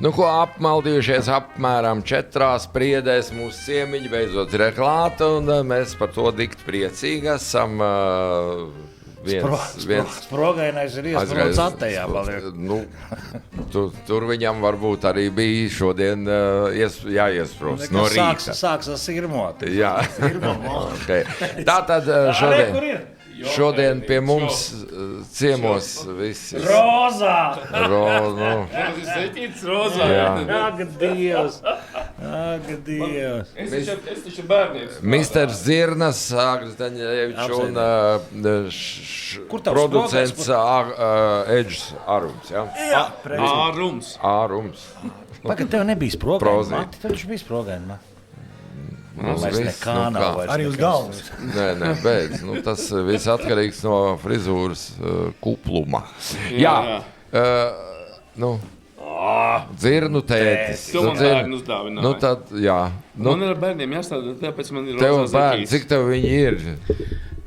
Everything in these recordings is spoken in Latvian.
Nu, ko apmaldījušies apmēram 4 priedēs mūsu ciemiņi beidzot ir klāta, un mēs par to dikt priecīgi esam. Sprogainais ir iesprots attējā. Nu, tur viņam varbūt arī bija šodien jāiesprost no rīta. Sāks ar sirmot. Jā. Okay. Tātad šodien pie mums ciemos visi. Rozā! Rozā. Ak, Dievs! Es taču bērnības. Misters Zirnas, Agris Daņevičs un producents Edžs Arums. Jā, Ārums. Pagad, tev nebija sprogaini, Mati, tev taču bija sprogaini, Mēs nekā nav vairs. Arī uz galvas. Nē, beidz. Tas viss atkarīgs no frizūras kupluma. Jā. Dzirnu tētis. Tu man bērnu uzdāvināji. Nu tad, jā. Man ir ar bērniem jāstāda, tāpēc man ir tev bērni, cik tev viņi ir?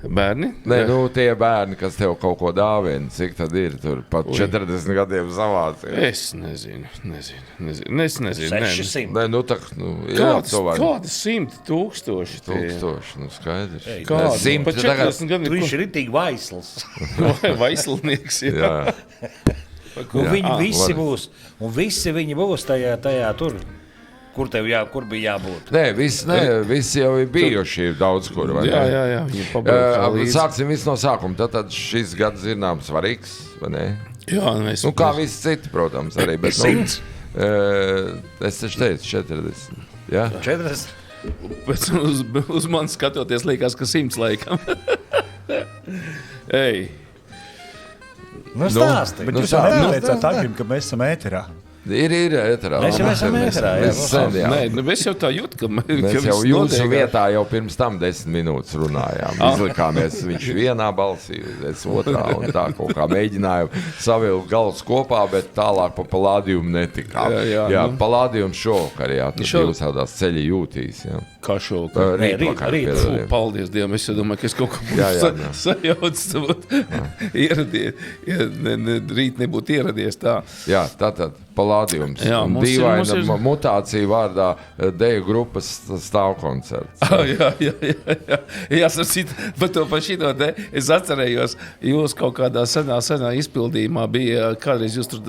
Bērni? Nē, tie bērni, kas tev kaut ko dāvina, cik tad ir tur pat 40 gadiem savācīgi? Es nezinu. 600. Kādi 100 tūkstoši? Skaidrs. Kādi? Pa 40 Tu viņš ir ritīgi vaisls. Vaislnieks, jā. Un viņi visi būs, un visi viņi būs tajā tur. Kur bija jābūt? Visi jau ir bijuši daudz kur. Jā. Sāksim visu no sākuma. Tad šis gads ir svarīgs, vai ne? Jā, kā visi citi, protams, arī. Bet, 100? Es taču teicu 40. Jā? 40? Pēc uz mani skatoties liekas, ka 100 laikam. Ej. Stāsti. Bet jūs jau neteicāt Agrim, ka mēs esam ēterā. Ir ēterā. Mēs jau esam ēterā, jā. Mēs jau tā jūt, ka mēs jau jūsu vietā jau pirms tam 10 minūtes runājām. Izlikāmies viņš vienā balsī, es otrā, un tā kaut kā mēģinājām savilkt galus kopā, bet tālāk pa Palādiumu netikām. Jā, Palādiums šovakar, jā, tad jūs tādās ceļi jūtīs, jā. Kā šovakar? Rīt. Paldies Dievam, es domāju, ka es kaut ko būtu sajaucis, rīt nebūtu ieradies tā. Jā, tātad. Palādiums. Jā, un dīvaina mutācija vārdā deju grupas stāvkoncerts. Jā, par šito te es atcerējos, jūs kaut kādā senā izpildījumā bija, kādreiz jūs tur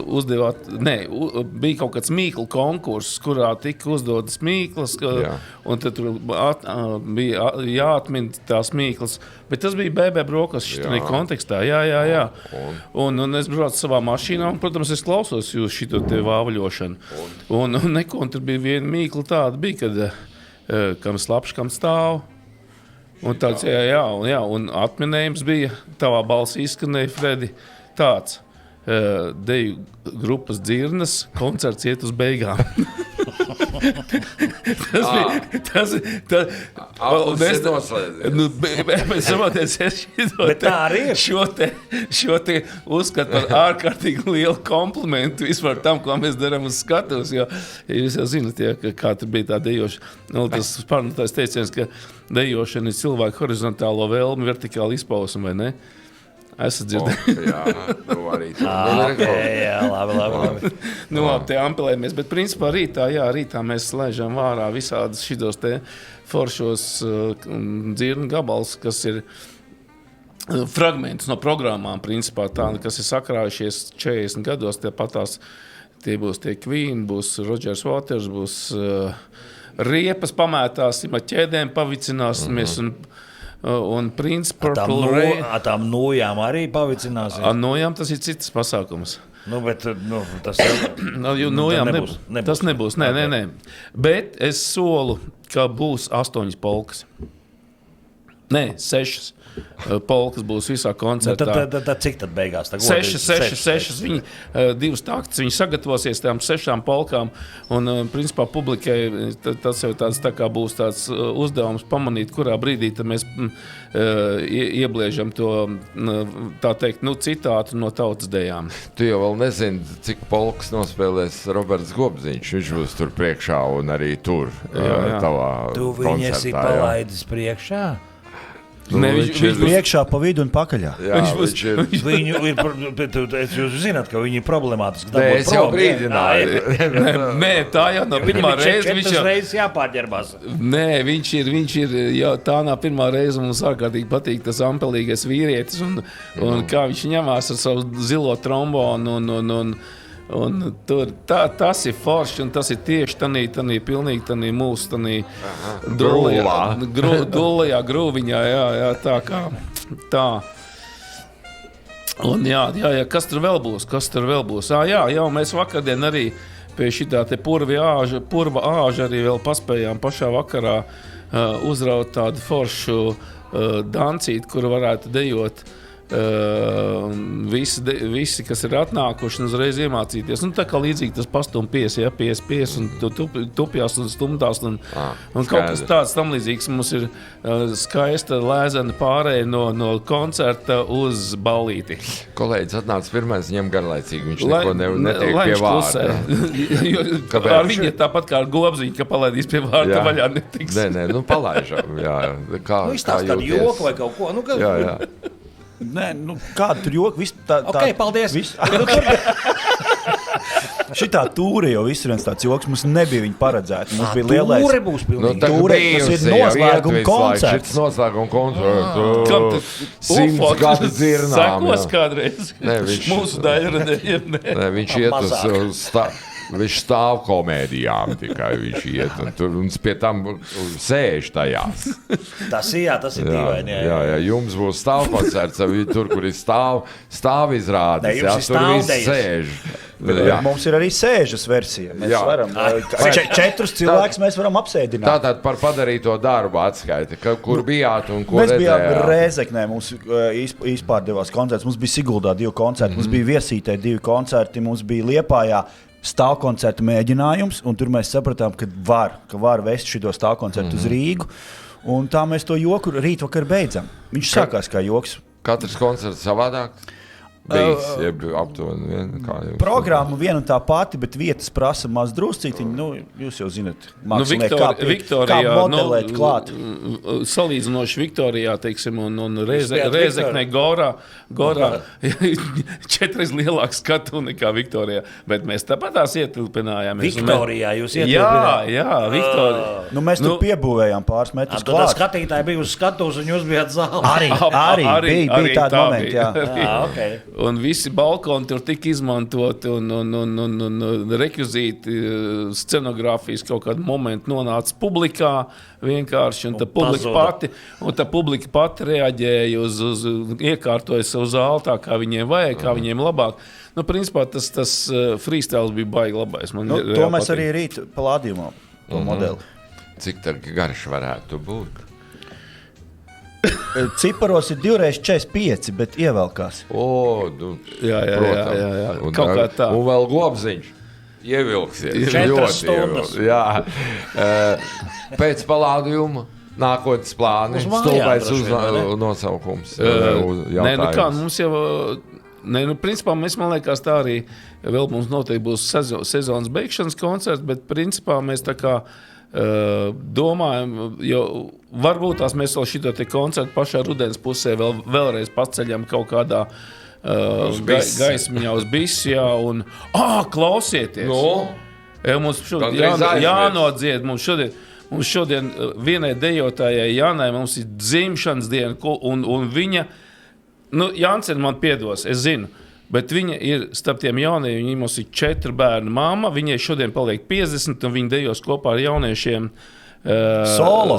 uzdevāt, bija kaut kāds mīklu konkurss, kurā tika uzdodas mīklas, un tad tur bija jāatmin tās mīklas, bet tas bija BB brokas šitanī kontekstā, jā. Un es braucu savā mašīnā, un, protams, es klausos jūs šito te vāvaļošanu. Un neko, un tur bija viena mīkla tāda, bija, kad kam slapš, kam stāv. Un tāds, jā, un atminējums bija, tavā balsī izskanēja, Fredi, tāds, deju grupas Dzirnas, koncerts iet uz beigām. Bet tā arī ir. Šo te uzskatu par ārkārtīgi lielu komplimentu vispār tam, ko mēs darām uz skatuves, jo jūs jau zinat, kā tur bija tā dejošana. Tas pārnotais teiciens, ka dejošana ir cilvēku horizontālo vēlmi, vertikāli izpausme, vai ne? Esat dzirdējuši? Arī labi. Te ampelējamies, bet principā rītā mēs slēžam vārā visādus šitos te foršos dzirnu gabals, kas ir fragmentus no programmām, principā tādi, kas ir sakrājušies 40 gados, tie būs tie Queen, būs Rodgers Waters, būs riepas pamētāsim, ar ķēdēm pavicināsimies un Prince Purple Rain. Tām nojām arī pavicināsies? Nojām tas ir citas pasākums. Bet tas nojām nebūs. Tas nebūs, nē. Bet es solu, ka būs 8 polkas. Nē, 6 polkas būs visā koncertā. Tad cik tad beigās? 6. Viņi 2 taktus, viņi sagatavosies tām 6 polkām, un principā publikai tas jau tāds tā kā būs tāds uzdevums pamanīt, kurā brīdī tad mēs iebliežam to, tā teikt, citātu no tautas dejām. Tu jau vēl nezini, cik polkas nospēlēs Roberts Gobziņš, viņš būs tur priekšā un arī tur tavā koncertā. Tu viņi esi palaidis priekšā? Ne, viņš priekšā, pa vidu un pakaļā. Jā, viņš ir. Viņu ir, jūs zināt, ka viņi ir problemātiski. Nē, es jau brīdināju. Nē, tā jau nav pirmā reize. Viņš jau reizes jāpārģerbās. Nē, viņš ir jau tā nav pirmā reize. Mums ārkārtīgi patīk tas ampelīgais vīrietis un kā viņš ņemās ar savu zilo trombonu un tur, tas ir forši, un tas ir tieši tanī pilnīgi tanī mūsu, tanī dullajā grūviņā, jā, tā kā, tā. Un jā, kas tur vēl būs? Jā, mēs vakardien arī pie šitā te purva āža arī vēl paspējām pašā vakarā uzraut tādu foršu dancīti, kuru varētu dejot visi, kas ir atnākuši un uzreiz iemācīties. Tā kā līdzīgi tas pastumpies, ja, pies un tupjās un stumdās un kaut kas tāds tam līdzīgs. Mums ir skaista lēzena pārēja no koncerta uz ballīti. Kolēģis atnāca pirmais, viņam garlaicīgi, viņš neko netiek pie vārda. Ar viņu tāpat kā ar gobziņu, ka palaidīs pie vārda, vaļā netiks. Nē, palaižam, jā. Kā tādu joku vai kaut ko? Jā. Nē, kāda tur joka? Ok, paldies. Šitā tūre jau viss ir viens tāds joks. Mums nebija viņa paredzēta. Mums bija lielais. Tūre būs pilnīgi. Tūre, tas ir noslēguma koncerts. Šits noslēguma koncerts. 100 gadu dzirnām. Sakos kādreiz. Mūsu daļradējiem. Nē, viņš iet uz viņš stāv komēdijām tikai viņš iet un pie tam sēž tajās. Tas ir dīvaini. Jā, jums būs stāvkoncerts, tur, kur ir stāv izrādes, tur viss sēž. Mums ir arī sēžas versija. Mēs varam, 4 cilvēkus mēs varam apsēdināt. Tātad par padarīto darbu atskaiti, kur bijāt un ko redzējāt? Mēs bijām Rēzeknē, mums izpārdevās koncerts, mums bija Siguldā 2 koncerti, mums bija Viesītē 2 koncerti, mums bija Liepājā stāvkoncerta mēģinājums, un tur mēs sapratām, ka var vest šito stāvkoncertu uz Rīgu, un tā mēs to joku rītvakar beidzam. Viņš sākās kā joks. Katrs koncerts savādāk? Bijis, jeb aptuveni. Programma viena un tā pati, bet vietas prasa maz druscītiņi. Jūs jau zināt, mākslinieki, kā modelēt klāt. Salīdzinoši Viktorijā, teiksim, un Rēzeknē Gorā 4 lielāks skatu nekā Viktorijā. Bet mēs tāpat tās ietilpinājāmies. Viktorijā jūs ietilpinājāt? Jā, Viktorijā. Mēs tur piebūvējām pāris metrus klāt. Tad skatītāji bija uz skatus un jūs bijāt zālē. Arī bija tādi momenti, jā. Okay. Un visi balkoni tur tika izmantoti un rekvizīti, scenogrāfijas kaut kādu momentu nonāca publikā vienkārši, un tā publika pati reaģēja uz iekārtoja savu zāli tā, kā viņiem vajag, kā viņiem labāk. Principā tas freestyle bija baigi labais. To mēs arī rīt palādījumā, to modeli. Cik garš varētu būt? Ciparos ir 2x45, bet ievelkās. Jā. Kaut kā tā. Un vēl globziņš. Ievilksies. 4 stundas. Jā. Pēc palādījuma nākotnes plāni. Stulbais nosaukums. Mums jau... principā mēs, man liekas, tā arī vēl mums noteikti būs sezonas beigšanas koncerts, bet principā mēs tā kā domājam, jo varbūt tās mēs vēl šito te koncertu pašā rudens pusē vēlreiz paceļam kaut kādā gaismiņā uz bisu, jā, un klausieties! Mums šodien jānodzied, mums šodien vienai dejotājai Jānai mums ir dzimšanas diena, un viņa, Jāncena man piedos, es zinu, bet viņa ir starp tiem jaunajiem, viņa mums ir 4 bērnu mamma, viņai šodien paliek 50, un viņa dejos kopā ar jauniešiem. Solo.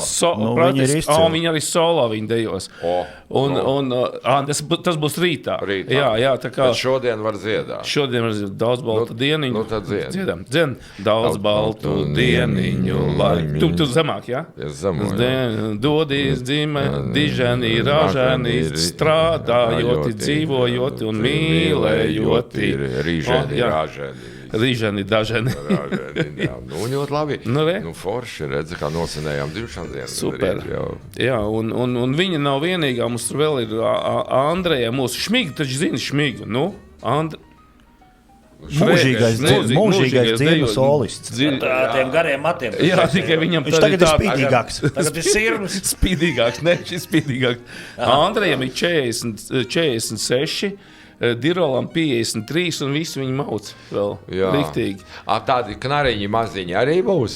Viņa arī solo viņa dejos. Tas būs rītā. Jā, tā kā. Bet šodien var dziedāt. Šodien var dziedāt daudz baltu dieniņu. Tad dziedam. Daudz baltu dieniņu. Tu zemāk, jā? Es zemoju. Dodīs dzīme, dižani, ražani, strādājoti, dzīvojoti un mīlējoti. Rīžani, ražani. Rīžani, dažani. Ļoti labi. Forši redzi, kā nosinējām dzimšanas dienu. Super. Jā, un viņa nav vienīgā. Mums tur vēl ir Andreja, mūsu Šmiga, taču zini Šmigu. Mūžīgais dzirnu solists. Tādiem gariem matiem. Jā, tikai viņam Viņš tagad ir spīdīgāks. Tagad ir sirds. Spīdīgāks, ne, šis spīdīgāks. Andrejam ir 46, Dirolam 53 un visi viņi mauc vēl. Jā. Riktīgi. Tādi knariņi maziņi arī būs?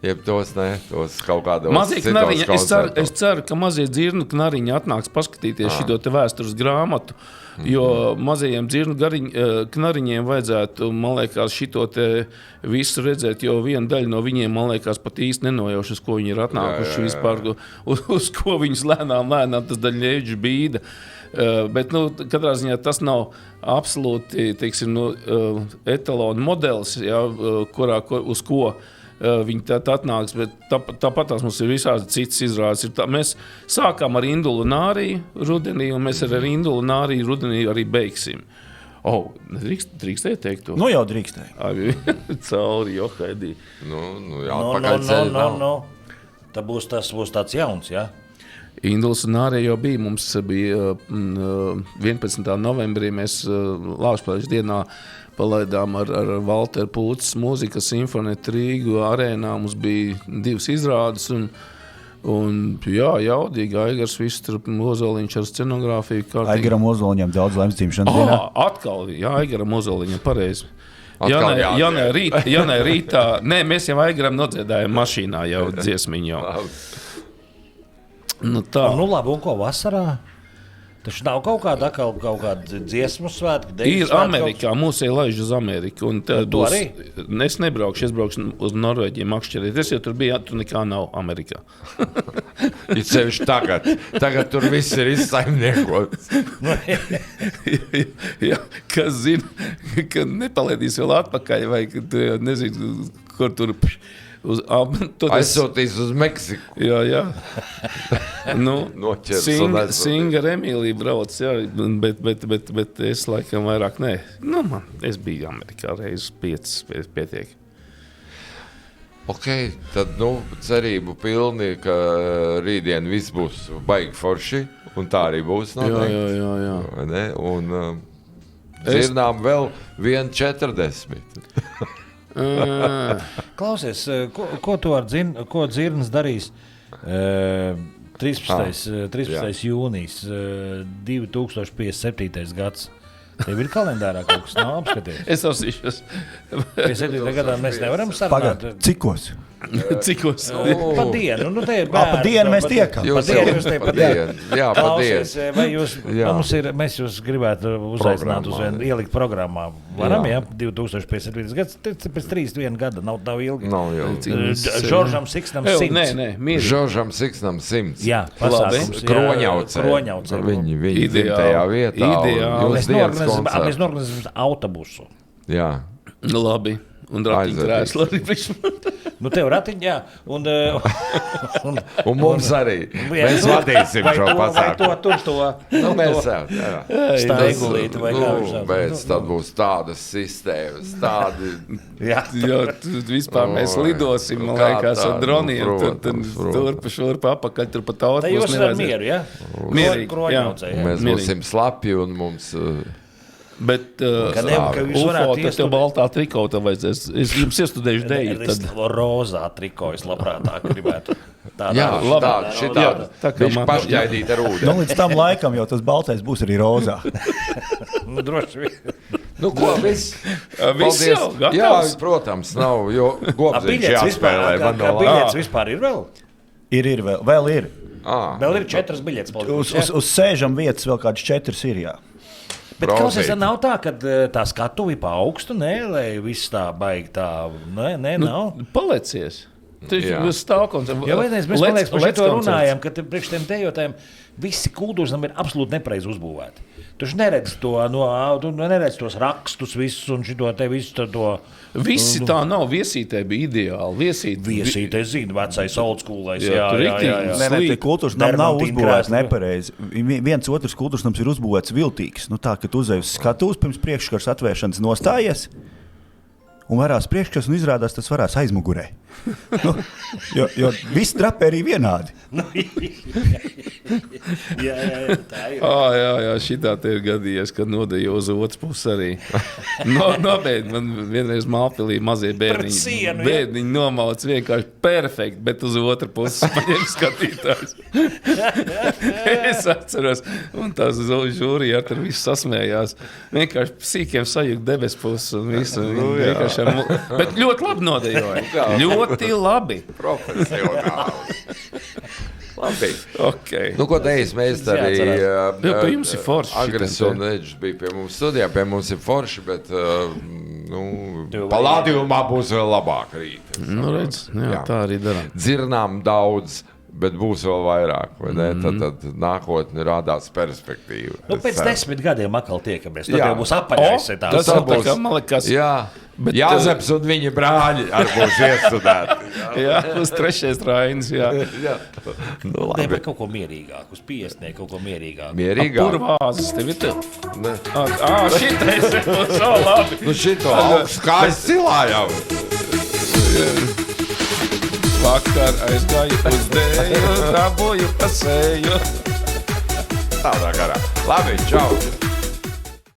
Jeb tos kaut kādos Mazie citos knariņi, koncertos. es ceru, ka mazie dzirnu knariņi atnāks paskatīties šito te vēstures grāmatu, jo mazajiem dzirnu knariņiem vajadzētu, man liekas, šito te visu redzēt, jo viena daļa no viņiem, man liekas, pat īsti nenojauš, uz ko viņi ir atnākuši vispār, uz ko viņus lēnām tas daļņēģis bīda. Bet, katrā ziņā tas nav absolūti, teiksim, etalona modelis, ja, uz ko viņi tā atnāks, bet tāpat tās mums ir visādi citas izrādes. Mēs sākām ar Indulu Nāriju rudenī, un mēs ar Indulu Nāriju rudenī arī beigsim. Drīkstēja teikt to? Nu jau drīkstēja. Cauri, Johaidī. Tā būs tāds jauns, jā? Induls un Nārija jau bija. Mums bija 11. novembrī, mēs Laušpēļas dienā palaidām ar Valteru Pūces mūzikas simfonētu Rīgu arēnā. Mums bija 2 izrādes un jaudīgi. Aigars viss tur Ozoliņš ar scenogrāfiju. Aigaram Ozoliņam daudz laimstīšanas dienā. Atkal, Aigaram Ozoliņam, pareizi. Ja ne rītā, nē, mēs jau Aigaram nodziedājam mašīnā jau dziesmiņu jau. Labi, un ko vasarā? Taču nav kaut kāda dziesmu svētki, deju ir Amerikā, mūs ielaiž uz Ameriku. Un būs, es nebraukšu, es braukšu uz Norvēģiju makšķerīt. Es jau tur biju, tur nekā nav Amerikā. Ir sevišķi tagad. Tagad tur viss ir izsaimniekots. Jā, kas zina, ka nepalaidīs vēl atpakaļ, vai kad nezinu, kur tur... Aizsūtīs uz Meksiku. Jā. Singa ar Emīliju brauc, jā, bet es laikam vairāk nē. Es biju Amerikā reizes 5 pietiek. Ok, tad cerību pilni, ka rītdien viss būs baigi forši, un tā arī būs noteikti. Jā. Ne? Un dzirnām vēl 1,40. Klausies, ko tu ko dzirnas darīs 13. jūnijas 2057. gads? Tev ir kalendārā kaut kas nav apskatīts? Es lasīšos. 57. gadā mēs nevaram sarunāt. Cikos? Pa dienu. Te ir bērni. Pa dienu mēs tiekam. Pa dienu. Jā, pa Klausies, dienu. vai mēs jūs gribētu uzaicināt uz vienu ielikt programmā? Varam, jā? 2057. gads, pēc 3 gada, nav ilgi. Nav ilgi. Žoržam Siksnam 100. Nē, mīri. Žoržam Siksnam 100. Jā, pasākums. Kroņaucē. Viņi dzimtajā vietā. Mēs norganizējam autobusu. Jā. Labi. Un ratiņu krēslu arī priekš. Tev ratiņu, jā. Un mums arī. Mēs vadīsim šo pasākumu. Mēs staigulīti vai kā viņš sauc. Bet tad būs tādas sistēmas, tādi... Jā, vispār mēs lidosim, man liekas, ar droniem. Turpa, šurpa, apakaļ, tur pat autobus. Tā jūs ar mieru, jā? Mierīgi, jā. Mēs būsim slapi un mums... Bet UFO, tad tev baltā trikota vajadzēs. Es jums iestudējuši deju. Tad rozā triko es labprātāk gribētu. Jā, šitāda. Viņš pašķaidīt ar ūdeni. Līdz tam laikam jau tas baltais būs arī rozā. Droši vien. Ko, viss? Viss jau, gatavs? Jā, protams, nav, jo Gobziņš jāspēlē. Biļets vispār ir vēl? Ir vēl. Vēl ir. Vēl ir 4 biļetes. Uz sēžam vietas vēl kādas 4 ir, jā. Bet klausies, nav tā, ka tā skatuvi pa augstu, lai viss tā baigi tā, nav? Palicies. Tas stāvkoncerts. Jā, mēs liekas par šito runājam, ka priekš tiem dejotājiem visi kultūras nami ir absolūti nepreiz uzbūvēti. Tu neredz to, neredz tos rakstus visus un šito te visu to... Visi tā nav, Viesītē bija ideāli. Viesītē, zinu, vecais old schoolais. Jā. Nē, kultūras nav uzbūvēts nepareizi. Viens otrs kultūras nams ir uzbūvēts viltīgs. Tā, ka tu uzēji uz skatuves pirms priekškars atvēršanas nostājies un varās priekškars un izrādās tas varās aizmugurē. Jo visi draperi vienādi. Jā, šitā te ir gadījies, kad nodejo uz otru pusi arī. Nobeidz, man vienreiz Mālpilī mazie bērniņi nomauc vienkārši perfekti, bet uz otru pusi paņem skatītājs. Es atceros, un tās žūrija ar tur visu sasmējās. Vienkārši sīkiem sajūgt debes pusi un visu. Bet ļoti labi nodejoja. Ļoti labi. Profesionāli. Labi. Okay. Nu, ko teiks, mēs arī... Pie jums ir forši. Agres un Edžs bija pie mums studijā, pie mums ir forši, bet palādījumā būs vēl labāk rīt. Nu, redz, jā, tā arī darām. Dzirnām daudz, bet būs vēl vairāk, vai ne? Tad nākotne rādās perspektīvu. Pēc 10 gadiem atkal tiekamies. Tad jau būs apaļais. Tas būs, kā man liekas. Jā. Jāzeps un viņa brāļi arī būs iestudēti. Jā, uz 3. Rainis, jā. Nu, labi. Vai kaut ko mierīgāk, uz 50, kaut ko mierīgāk. Mierīgāk? Purvāzes tev ir tev? Ne. Šitais ir so labi. Nu šito augstu kājas cilā jau. Vakar aizgāju uz dēju, dabūju pasēju. Tādā garā. Labi, čau.